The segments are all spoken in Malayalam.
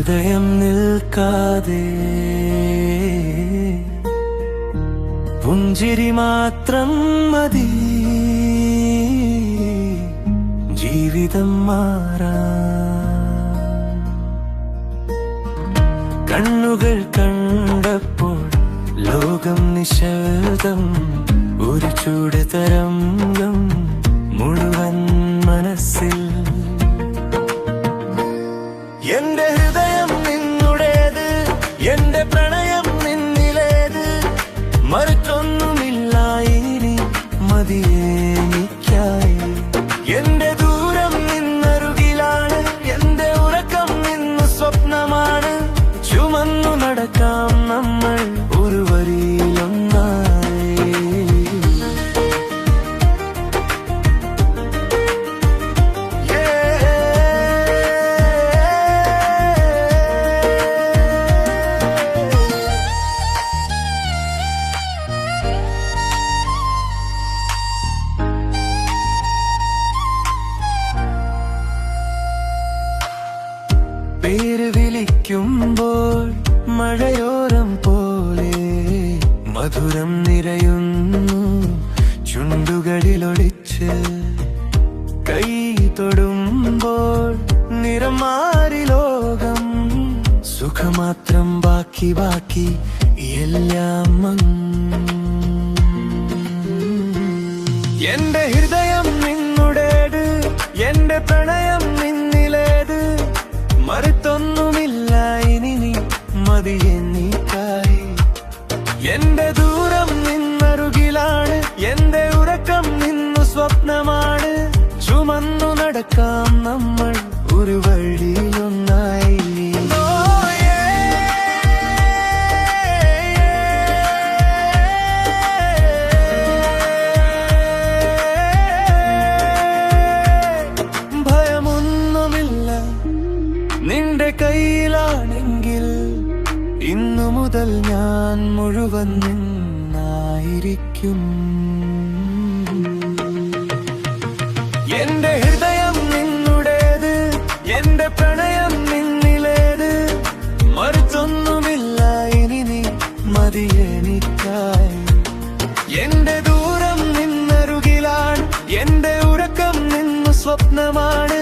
ഹൃദയം നിൽക്കാതെ പുഞ്ചിരി മാത്രം മതി ജീവിതം മാറാൻ. കണ്ണുകൾ കണ്ടപ്പോൾ ലോകം നിശബ്ദം, ഒരു ചൂട് തരംഗം മുഴുവൻ മനസ്സിൽ. എന്റെ ഹൃദയം നിന്നുടേത്, എന്റെ പ്രണയം നിന്നിലേത്, മറിച്ചൊന്നുമില്ല ഇനി മതിയെനിക്കായി. എന്റെ ദൂരം നിന്നരുകിലാണ്, എന്റെ ഉറക്കം നിന്നു സ്വപ്നമാണ്. ചുമന്നു നടക്കാം നമ്മൾ ഒരു വരിയിലൊന്നായി. പേര് വിളിക്കുമ്പോൾ മഴയോരം പോലെ മധുരം നിറയുന്നു ചുണ്ടുകളിലൊളിച്ച്. കൈ തൊടുമ്പോൾ നിറം മാറി ലോകം, സുഖമാത്രം ബാക്കി ബാക്കി എല്ലാം മങ്ങും. എന്റെ ഹൃദയം നിന്നുടേത്, എന്റെ പ്രണയം നിന്നിലേത്, മറിത്തൊന്നുമില്ല ഇനി നീ മതിയെനിക്കായി. എന്റെ ദൂരം നിന്നരുകിലാണ്, എന്റെ ഉറക്കം നിന്നു സ്വപ്നമാണ്. ചുമന്നു നടക്കാം നമ്മൾ ഒരു വഴിയിലൊന്നായി. നിന്റെ കയ്യിലാണെങ്കിൽ ഇന്നു മുതൽ ഞാൻ മുഴുവൻ നിന്നായിരിക്കും. എന്റെ ഹൃദയം നിന്നുടേത്, എന്റെ പ്രണയം നിന്നിലേത്, മറിച്ചൊന്നുമില്ല ഇനി നീ മതിയെനിക്കായി. എന്റെ ദൂരം നിന്നരുകിലാണ്, എന്റെ ഉറക്കം നിന്നു സ്വപ്നമാണ്.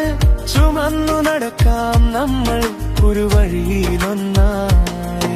ചുമന്നു നടക്കാം നമ്മൾ ഒരു വഴിയിലൊന്നായി.